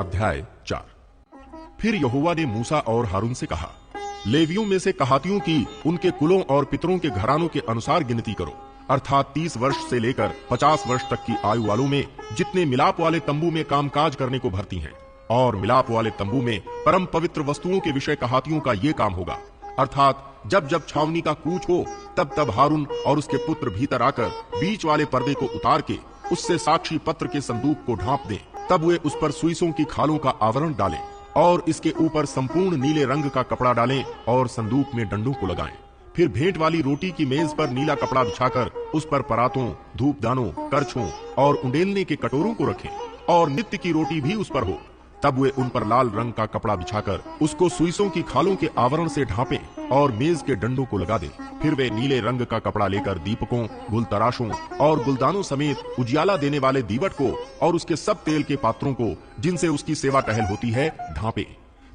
अध्याय 4। फिर यहोवा ने मूसा और हारून से कहा, लेवियों में से कहातियों की उनके कुलों और पितरों के घरानों के अनुसार गिनती करो, अर्थात 30 वर्ष से लेकर 50 वर्ष तक की आयु वालों में जितने मिलाप वाले तंबू में कामकाज करने को भर्ती हैं। और मिलाप वाले तंबू में परम पवित्र वस्तुओं के विषय कहातियों का ये काम होगा, अर्थात जब जब छावनी का कूच हो तब तब हारून और उसके पुत्र भीतर आकर बीच वाले पर्दे को उतार के उससे साक्षी पत्र के संदूक को ढांप दें। तब वे उस पर सुइसों की खालों का आवरण डालें और इसके ऊपर संपूर्ण नीले रंग का कपड़ा डालें और संदूक में डंडों को लगाएं। फिर भेंट वाली रोटी की मेज पर नीला कपड़ा बिछाकर उस पर परातों, धूपदानों, करछों और उंडेलने के कटोरों को रखें और नित्य की रोटी भी उस पर हो। तब वे उन पर लाल रंग का कपड़ा बिछाकर उसको सुइसों की खालों के आवरण से ढांपें और मेज के डंडों को लगा दें। फिर वे नीले रंग का कपड़ा लेकर दीपकों, गुलतराशों और गुलदानों समेत उजियाला देने वाले दीवट को और उसके सब तेल के पात्रों को जिनसे उसकी सेवा टहल होती है ढांपें।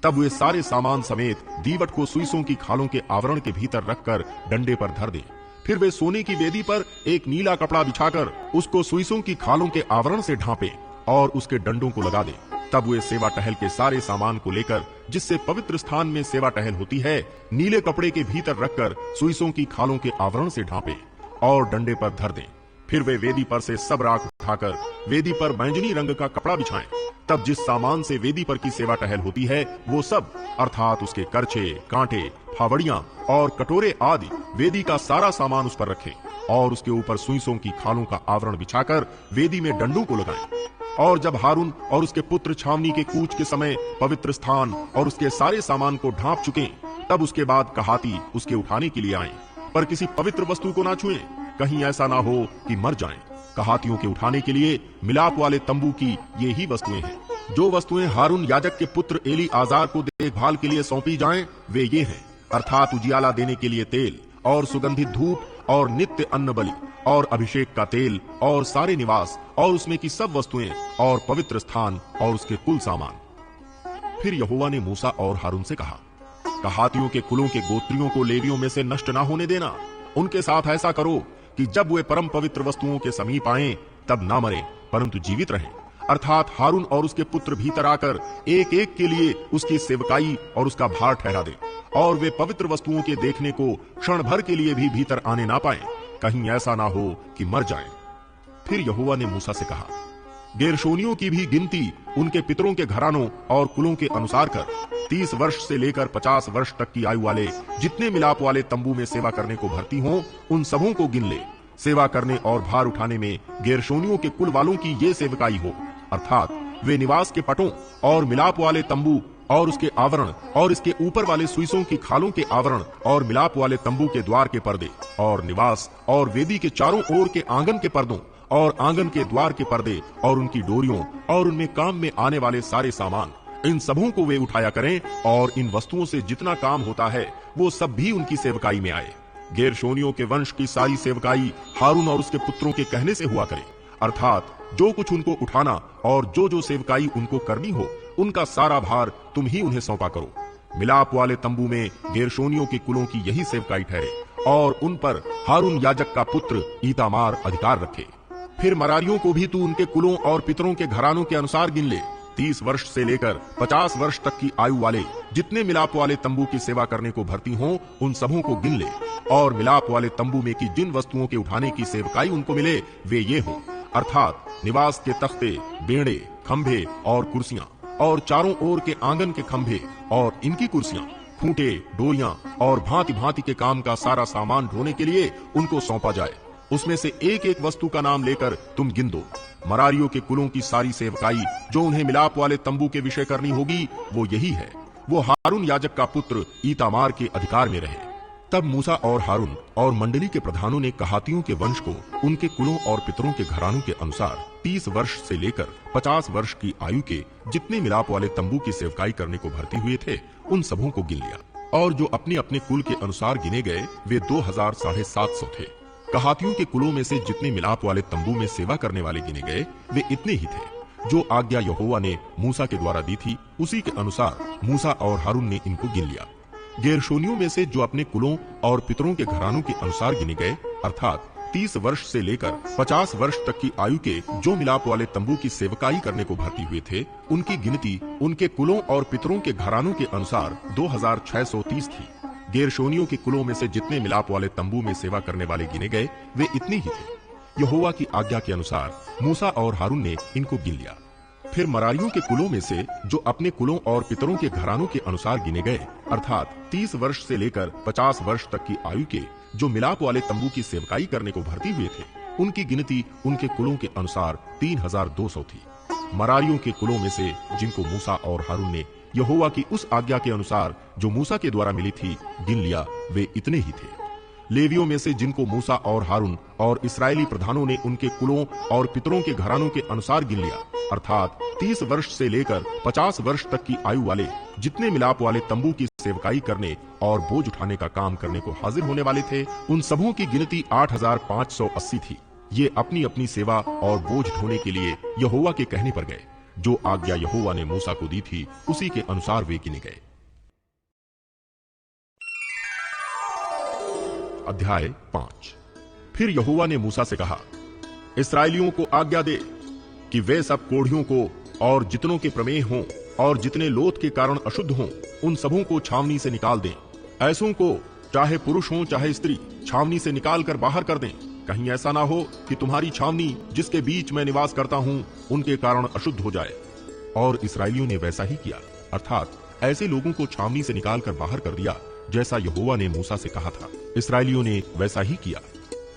तब वे सारे सामान समेत दीवट को सुइसों की खालों के आवरण के भीतर रखकर डंडे पर धर दें। फिर वे सोने की वेदी पर एक नीला कपड़ा बिछाकर उसको सुइसों की खालों के आवरण से ढांपें और उसके डंडों को लगा दें। तब वे सेवा टहल के सारे सामान को लेकर जिससे पवित्र स्थान में सेवा टहल होती है नीले कपड़े के भीतर रखकर सुइसों की खालों के आवरण से ढांपें और डंडे पर धर दें। फिर वे वेदी पर से सब राख उठाकर वेदी पर बैंजनी रंग का कपड़ा बिछाएं। तब जिस सामान से वेदी पर की सेवा टहल होती है वो सब, अर्थात उसके करछे, कांटे, फावड़ियां और कटोरे आदि वेदी का सारा सामान उस पर रखें और उसके ऊपर सुइसों की खालों का आवरण बिछाकर वेदी में डंडों को लगाएं। और जब हारून और उसके पुत्र छावनी के कूच के समय पवित्र स्थान और उसके सारे सामान को ढांप चुके, तब उसके बाद कहाती उसके उठाने के लिए आएं, पर किसी पवित्र वस्तु को ना छुएं, कहीं ऐसा ना हो कि मर जाएं। कहातियों के उठाने के लिए मिलाप वाले तंबू की ये ही वस्तुएं हैं। जो वस्तुएं हारून याजक के पुत्र एली आजार को देखभाल के लिए सौंपी जाएं, वे ये हैं, अर्थात उजियाला देने के लिए तेल और सुगंधित धूप और नित्य अन्न बलि और अभिषेक का तेल और सारे निवास और उसमें की सब वस्तुएं और पवित्र स्थान और उसके कुल सामान। फिर यहोवा ने मूसा और हारून से कहा, कहातियों के कुलों के गोत्रियों को लेवियों में से नष्ट ना होने देना। उनके साथ ऐसा करो कि जब वे परम पवित्र वस्तुओं के समीप आएं तब ना मरे परंतु जीवित रहें, अर्थात हारून और उसके पुत्र भीतर आकर एक एक के लिए उसकी सेवकाई और उसका भार ठहरा दें और वे पवित्र वस्तुओं के देखने को क्षण भर के लिए भी भीतर आने ना पाएं, कहीं ऐसा ना हो कि मर जाएं। फिर यहोवा ने मूसा से कहा, गेरशोनियों की भी गिनती उनके पितरों के घरानों और कुलों के अनुसार कर 30 वर्ष से लेकर 50 वर्ष तक की आयु वाले जितने मिलाप वाले तंबू में सेवा करने को भर्ती हों उन सबों को गिन ले। सेवा करने और भार उठाने में गेरशोनियों के कुल वालों की ये सेवकाई हो, अर्थात वे निवास के पटों और मिलाप वाले तंबू और उसके आवरण और इसके ऊपर वाले सुइसों की खालों के आवरण और मिलाप वाले तंबू के द्वार के पर्दे और निवास और वेदी के चारों ओर के आंगन के पर्दों और आंगन के द्वार के पर्दे और उनकी डोरियों और उनमें काम में आने वाले सारे सामान, इन सबों को वे उठाया करें और इन वस्तुओं से जितना काम होता है वो सब भी उनकी सेवकाई में आए। गेरशोनियों के वंश की सारी सेवकाई हारून और उसके पुत्रों के कहने से हुआ करे, अर्थात जो कुछ उनको उठाना और जो सेवकाई उनको करनी हो उनका सारा भार तुम ही उन्हें सौंपा करो। मिलाप वाले तंबू में गेरशोनियों के कुलों की यही सेवकाई ठहरे और उन पर हारून याजक का पुत्र ईतामार अधिकार रखे। फिर मरारियों को भी तू उनके कुलों और पितरों के घरानों के अनुसार गिन ले। 30 वर्ष से लेकर 50 वर्ष तक की आयु वाले जितने मिलाप वाले तंबू की सेवा करने को भर्ती हों उन सबों को गिन ले और मिलाप वाले तंबू में की जिन वस्तुओं के उठाने की सेवकाई उनको मिले वे ये हों, अर्थात निवास के तख्ते, बेड़े, खंभे और कुर्सियां और चारों ओर के आंगन के खंभे और इनकी कुर्सियां, खूंटे, डोरियां और भांति भांति के काम का सारा सामान ढोने के लिए उनको सौंपा जाए। उसमें से एक एक वस्तु का नाम लेकर तुम गिन दो। मरारियों के कुलों की सारी सेवकाई जो उन्हें मिलाप वाले तंबू के विषय करनी होगी वो यही है, वो हारून याजक का पुत्र ईतामार के अधिकार में रहे। तब मूसा और हारून और मंडली के प्रधानों ने कहातियों के वंश को उनके कुलों और पितरों के घरानों के अनुसार 30 वर्ष से लेकर 50 वर्ष की आयु के जितने मिलाप वाले तंबू की सेवकाई करने को भर्ती हुए थे उन सबों को गिन लिया और जो अपने अपने कुल के अनुसार गिने गए वे 2750 थे। कहातियों के कुलों में से जितने मिलाप वाले तंबू में सेवा करने वाले गिने गए वे इतने ही थे। जो आज्ञा यहोवा ने मूसा के द्वारा दी थी उसी के अनुसार मूसा और हारून ने इनको गिन लिया। गेरशोनियों में से जो अपने कुलों और पितरों के घरानों के अनुसार गिने गए, अर्थात 30 वर्ष से लेकर 50 वर्ष तक की आयु के जो मिलाप वाले तंबू की सेवकाई करने को भर्ती हुए थे, उनकी गिनती उनके कुलों और पितरों के घरानों के अनुसार 2630 थी। गेरशोनियों के कुलों में से जितने मिलाप वाले तंबू में सेवा करने वाले गिने गए, वे इतने ही थे। यहोवा की आज्ञा के अनुसार मूसा और हारून ने इनको गिन लिया। फिर मरारियों के कुलों में से जो अपने कुलों और पितरों के घरानों के अनुसार गिने गए, अर्थात 30 वर्ष से लेकर 50 वर्ष तक की आयु के जो मिलाप वाले तंबू की सेवकाई करने को भर्ती हुए थे, उनकी गिनती उनके कुलों के अनुसार 3200 थी। मरारियों के कुलों में से जिनको मूसा और हारून ने यहोवा की उस आज्ञा के अनुसार जो मूसा के द्वारा मिली थी गिन लिया, वे इतने ही थे। लेवियों में से जिनको मूसा और हारून और इस्राएली प्रधानों ने उनके कुलों और पितरों के घरानों के अनुसार गिन लिया, अर्थात 30 वर्ष से लेकर 50 वर्ष तक की आयु वाले जितने मिलाप वाले तंबू की सेवकाई करने और बोझ उठाने का काम करने को हाजिर होने वाले थे, उन सबों की गिनती 8580 थी। ये अपनी अपनी सेवा और बोझ ढोने के लिए यहोवा के कहने पर गए। जो आज्ञा यहोवा ने मूसा को दी थी, उसी के अनुसार वे गिने गए। अध्याय 5। फिर यहोवा ने मूसा से कहा, इस्राएलियों को आज्ञा दे कि वे सब कोढ़ियों को और जितनों के प्रमेह हों और जितने लोथ के कारण अशुद्ध हों, उन सबों को छावनी से निकाल दें। ऐसों को, चाहे पुरुष हों चाहे स्त्री, छावनी से निकाल कर बाहर कर दें। कहीं ऐसा ना हो कि तुम्हारी छावनी जिसके बीच मैं निवास करता हूं, उनके कारण अशुद्ध हो जाए। और इस्राएलियों ने वैसा ही किया, अर्थात ऐसे लोगों को छावनी से निकाल कर बाहर कर दिया जैसा यहोवा ने मूसा से कहा था। इस्राएलियों ने वैसा ही किया।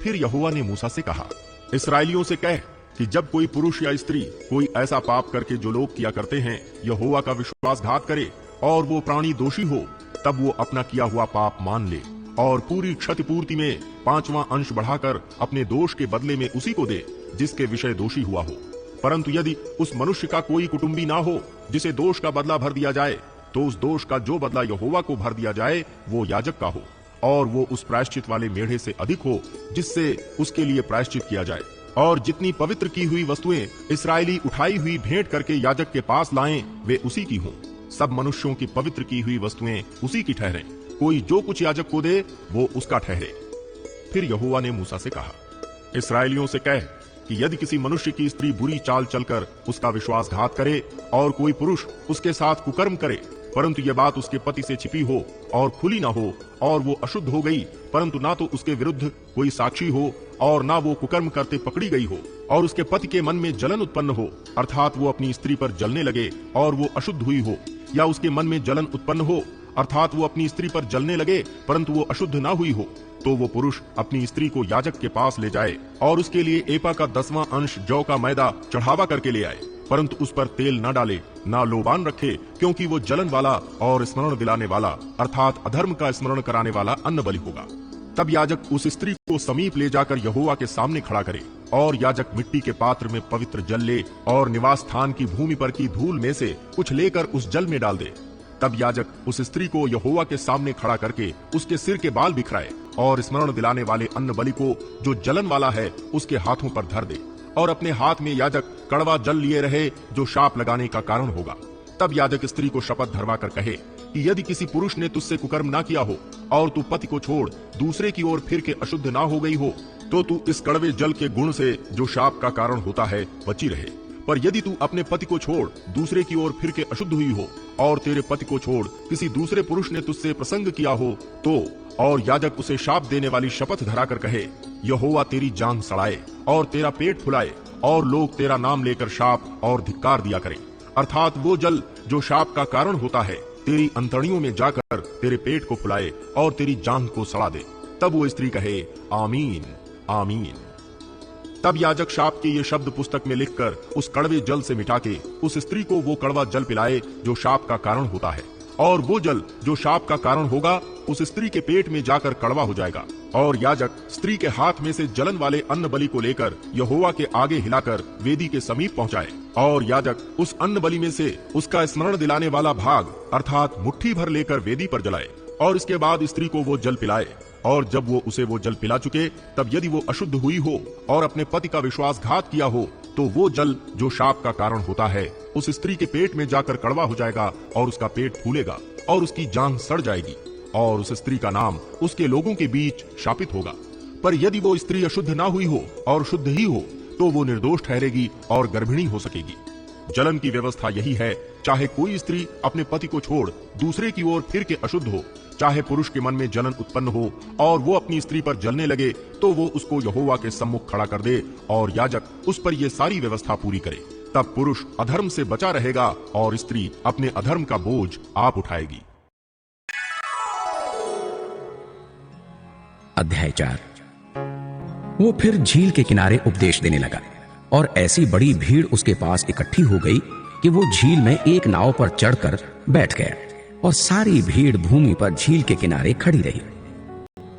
फिर यहोवा ने मूसा से कहा, इस्राएलियों से कह कि जब कोई पुरुष या स्त्री कोई ऐसा पाप करके जो लोग किया करते हैं यहोवा का विश्वासघात करे और वो प्राणी दोषी हो, तब वो अपना किया हुआ पाप मान ले और पूरी क्षतिपूर्ति में 5वां अंश बढ़ाकर अपने दोष के बदले में उसी को दे जिसके विषय दोषी हुआ हो। परंतु यदि उस मनुष्य का कोई कुटुंबी ना हो जिसे दोष का बदला भर दिया जाए, तो उस दोष का जो बदला यहोवा को भर दिया जाए वो याजक का हो, और वो उस प्रायश्चित वाले मेढ़े से अधिक हो जिससे उसके लिए प्रायश्चित किया जाए। और जितनी पवित्र की हुई वस्तुएं इस्राएली उठाई हुई भेंट करके याजक के पास लाएं, वे उसी की हों। सब मनुष्यों की पवित्र की हुई वस्तुएं उसी की ठहरें। कोई जो कुछ याजक को दे वो उसका ठहरे। फिर यहोवा ने मूसा से कहा, इस्राएलियों से कह कि यदि किसी मनुष्य की स्त्री बुरी चाल चलकर उसका विश्वासघात करे और कोई पुरुष उसके साथ कुकर्म करे, परंतु यह बात उसके पति से छिपी हो और खुली ना हो, और वो अशुद्ध हो गई, परंतु ना तो उसके विरुद्ध कोई साक्षी हो और ना वो कुकर्म करते पकड़ी गई हो, और उसके पति के मन में जलन उत्पन्न हो, अर्थात वो अपनी स्त्री पर जलने लगे और वो अशुद्ध हुई हो, या उसके मन में जलन उत्पन्न हो, अर्थात वो अपनी स्त्री पर जलने लगे परंतु वो अशुद्ध ना हुई हो, तो वो पुरुष अपनी स्त्री को याजक के पास ले जाए और उसके लिए एपा का 10वां अंश जौ का मैदा चढ़ावा करके ले आए, परंतु उस पर तेल न डाले, ना लोबान रखे, क्योंकि वो जलन वाला और स्मरण दिलाने वाला अर्थात अधर्म का स्मरण कराने वाला अन्न बलि होगा। तब याजक उस स्त्री को समीप ले जाकर यहोवा के सामने खड़ा करे, और याजक मिट्टी के पात्र में पवित्र जल ले और निवास स्थान की भूमि पर की धूल में से कुछ लेकर उस जल में डाल दे। तब याजक उस स्त्री को यहोवा के सामने खड़ा करके उसके सिर के बाल बिखराए और स्मरण दिलाने वाले अन्न बलि को जो जलन वाला है उसके हाथों पर धर दे, और अपने हाथ में याजक कड़वा जल लिए रहे जो शाप लगाने का कारण होगा। तब याजक स्त्री को शपथ धरवा कर कहे कि यदि किसी पुरुष ने तुझसे कुकर्म ना किया हो और तू पति को छोड़ दूसरे की ओर फिर के अशुद्ध ना हो गई हो, तो तू इस कड़वे जल के गुण से जो शाप का कारण होता है बची रहे। पर यदि तू अपने पति को छोड़ दूसरे की ओर फिर के अशुद्ध हुई हो और तेरे पति को छोड़ किसी दूसरे पुरुष ने तुझसे प्रसंग किया हो, तो और याजक उसे शाप देने वाली शपथ धरा कर कहे, यहोवा तेरी जान सड़ाए और तेरा पेट फुलाए और लोग तेरा नाम लेकर शाप और धिक्कार दिया करें, अर्थात वो जल जो शाप का कारण होता है तेरी अंतड़ियों में जाकर तेरे पेट को फुलाए और तेरी जान को सड़ा दे। तब वो स्त्री कहे, आमीन आमीन। तब याजक शाप के ये शब्द पुस्तक में लिखकर उस कड़वे जल से मिटा के उस स्त्री को वो कड़वा जल पिलाए जो शाप का कारण होता है, और वो जल जो शाप का कारण होगा उस स्त्री के पेट में जाकर कड़वा हो जाएगा। और याजक स्त्री के हाथ में से जलन वाले अन्न बलि को लेकर यहोवा के आगे हिलाकर वेदी के समीप पहुंचाए, और याजक उस अन्न बलि में से उसका स्मरण दिलाने वाला भाग अर्थात मुट्ठी भर लेकर वेदी पर जलाए, और इसके बाद स्त्री को वो जल पिलाए। और जब वो उसे वो जल पिला चुके, तब यदि वो अशुद्ध हुई हो और अपने पति का विश्वासघात किया हो, तो वो जल जो शाप का कारण होता है उस स्त्री के पेट में जाकर कड़वा हो जाएगा और उसका पेट फूलेगा और उसकी जान सड़ जाएगी, और उस स्त्री का नाम उसके लोगों के बीच शापित होगा। पर यदि वो स्त्री अशुद्ध ना हुई हो और शुद्ध ही हो तो वो निर्दोष ठहरेगी और गर्भिणी हो सकेगी। जलन की व्यवस्था यही है, चाहे कोई स्त्री अपने पति को छोड़ दूसरे की ओर फिर के अशुद्ध हो, चाहे पुरुष के मन में जलन उत्पन्न हो और वो अपनी स्त्री पर जलने लगे, तो वो उसको यहोवा के सम्मुख खड़ा कर दे और याजक उस पर ये सारी व्यवस्था पूरी करे। तब पुरुष अधर्म से बचा रहेगा और स्त्री अपने अधर्म का बोझ आप उठाएगी। अध्याय 4। वो फिर झील के किनारे उपदेश देने लगा और ऐसी बड़ी भीड़ उसके पास इकट्ठी हो गई कि वो झील में एक नाव पर चढ़कर बैठ गया और सारी भीड़ भूमि पर झील के किनारे खड़ी रही।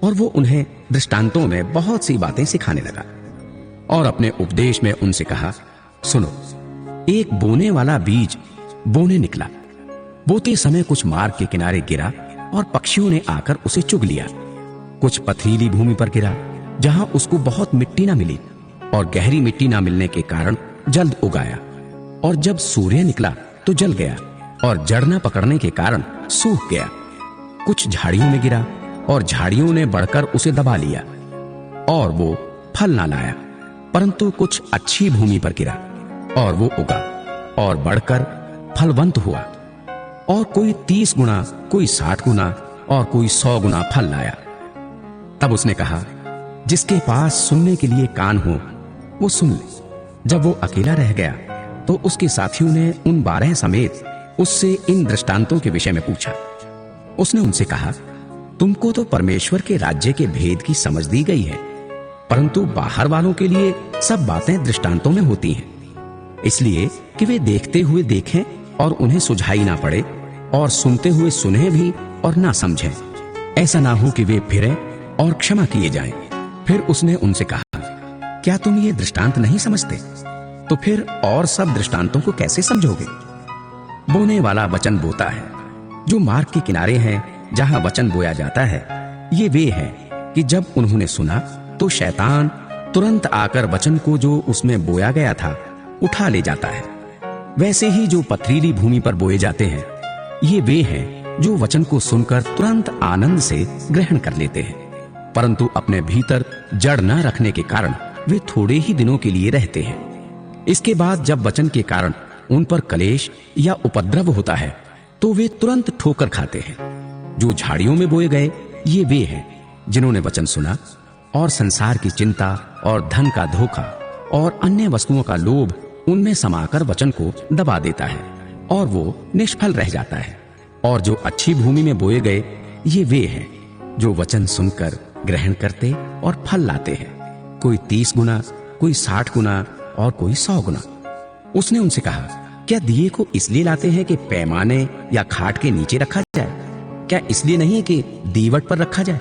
और वो उन्हें दृष्टांतों में बहुत सी बातें सिखाने लगा और अपने उपदेश में उनसे कहा, सुनो, एक बोने वाला बीज बोने निकला। बोते समय कुछ मार्ग के किनारे गिरा और पक्षियों ने आकर उसे चुग लिया। कुछ पथरीली भूमि पर गिरा जहां उसको बहुत मिट्टी ना मिली और गहरी मिट्टी ना मिलने के कारण जल्द उगाया, और जब सूर्य निकला तो जल गया और जड़ न पकड़ने के कारण सूख गया। कुछ झाड़ियों में गिरा और झाड़ियों ने बढ़कर उसे दबा लिया और वो फल ना लाया। परंतु कुछ अच्छी भूमि पर गिरा और वो उगा और बढ़कर फलवंत हुआ, और कोई 30 गुना, कोई 60 गुना और कोई 100 गुना फल लाया। तब उसने कहा, जिसके पास सुनने के लिए कान हो वो सुन ले। जब वो अकेला रह गया तो उसके साथियों ने उन 12 समेत उससे इन दृष्टांतों के विषय में पूछा। उसने उनसे कहा, तुमको तो परमेश्वर के राज्य के भेद की समझ दी गई है, परंतु बाहर वालों के लिए सब बातें दृष्टांतों में होती हैं, इसलिए कि वे देखते हुए देखें और उन्हें सुझाई ना पड़े, और सुनते हुए सुने भी और ना समझें, ऐसा ना हो कि वे फिरें और क्षमा किए जाएं। फिर उसने उनसे कहा, क्या तुम ये दृष्टांत नहीं समझते? तो फिर और सब दृष्टांतों को कैसे समझोगे? बोने वाला वचन बोता है। जो मार्ग के किनारे हैं जहां वचन बोया जाता है, ये वे हैं कि जब उन्होंने सुना तो शैतान तुरंत आकर वचन को जो उसमें बोया गया था उठा ले जाता है। वैसे ही जो पथरीली भूमि पर बोए जाते हैं, ये वे हैं जो वचन को सुनकर तुरंत आनंद से ग्रहण कर लेते हैं, परंतु अपने भीतर जड़ न रखने के कारण वे थोड़े ही दिनों के लिए रहते हैं। इसके बाद जब वचन के कारण उन पर क्लेश या उपद्रव होता है तो वे तुरंत ठोकर खाते हैं। जो झाड़ियों में बोए गए, ये वे हैं जिन्होंने वचन सुना और संसार की चिंता और धन का धोखा और अन्य वस्तुओं का लोभ उनमें समाकर वचन को दबा देता है और वो निष्फल रह जाता है। और जो अच्छी भूमि में बोए गए, ये वे हैं जो वचन सुनकर ग्रहण करते और फल लाते हैं, कोई 30 गुना, कोई 60 गुना और कोई 100 गुना। उसने उनसे कहा, क्या दिए को इसलिए लाते हैं कि पैमाने या खाट के नीचे रखा जाए? क्या इसलिए नहीं कि दीवट पर रखा जाए?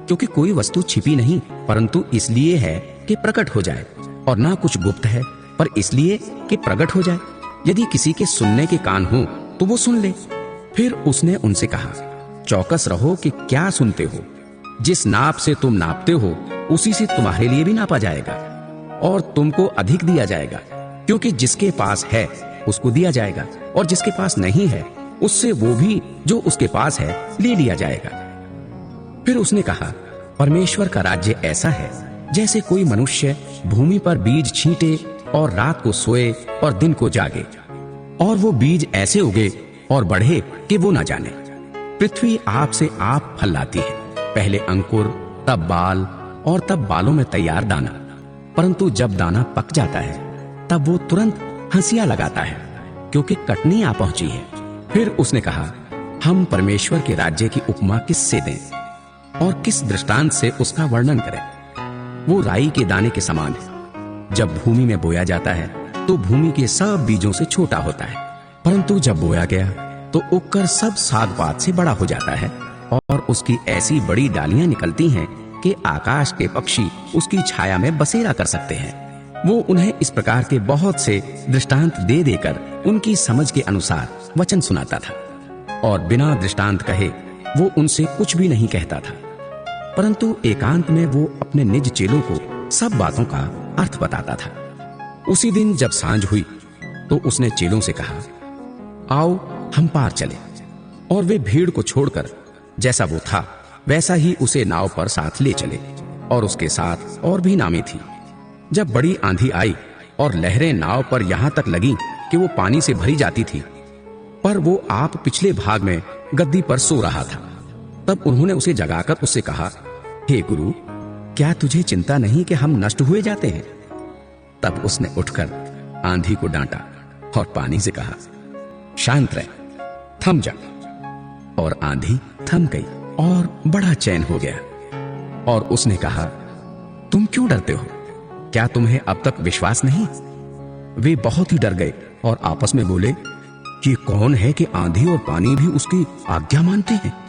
क्योंकि कोई वस्तु छिपी नहीं, परंतु इसलिए है कि प्रकट हो जाए, और ना कुछ गुप्त है पर इसलिए कि प्रकट हो जाए। यदि किसी के सुनने के कान हो तो वो सुन ले। फिर उसने उनसे कहा, चौकस रहो कि क्या सुनते हो। जिस नाप से तुम नापते हो उसी से तुम्हारे लिए भी नापा जाएगा और तुमको अधिक दिया जाएगा, क्योंकि जिसके पास है उसको दिया जाएगा, और जिसके पास नहीं है उससे वो भी जो उसके पास है ले लिया जाएगा। फिर उसने कहा, परमेश्वर का राज्य ऐसा है जैसे कोई मनुष्य भूमि पर बीज छींटे और रात को सोए और दिन को जागे, और वो बीज ऐसे उगे और बढ़े कि वो ना जाने। पृथ्वी आप से आप फल लाती है, पहले अंकुर, तब बाल और तब बालों में तैयार दाना। परंतु जब दाना पक जाता है तब वो तुरंत हंसियां लगाता है, क्योंकि कटनी आ पहुंची है। फिर उसने कहा, हम परमेश्वर के राज्य की उपमा किससे दें और किस दृष्टांत से उसका वर्णन करें? वो राई के दाने के समान है। जब भूमि में बोया जाता है तो भूमि के सब बीजों से छोटा होता है, परंतु जब बोया गया तो उगकर सब साग पात से बड़ा हो जाता है, और उसकी ऐसी बड़ी डालियां निकलती हैं कि आकाश के पक्षी उसकी छाया में बसेरा कर सकते हैं। वो उन्हें इस प्रकार के बहुत से दृष्टांत दे देकर उनकी समझ के अनुसार वचन सुनाता था, और बिना दृष्टांत कहे वो उनसे कुछ भी नहीं कहता था, परंतु एकांत में वो अपने निज चेलों को सब बातों का अर्थ बताता था। उसी दिन जब सांझ हुई तो उसने चेलों से कहा, आओ हम पार चले। और वे भीड़ को छोड़कर जैसा वो था वैसा ही उसे नाव पर साथ ले चले। और उसके साथ और भी नावें थी। जब बड़ी आंधी आई और लहरें नाव पर यहां तक लगीं कि वो पानी से भरी जाती थी, पर वो आप पिछले भाग में गद्दी पर सो रहा था। तब उन्होंने उसे जगाकर उससे कहा, हे गुरु, क्या तुझे चिंता नहीं कि हम नष्ट हुए जाते हैं? तब उसने उठकर आंधी को डांटा और पानी से कहा, शांत रह, थम जा। और आंधी थम गई और बड़ा चैन हो गया। और उसने कहा, तुम क्यों डरते हो? क्या तुम्हें अब तक विश्वास नहीं? वे बहुत ही डर गए और आपस में बोले, ये कौन है कि आंधी और पानी भी उसकी आज्ञा मानते हैं?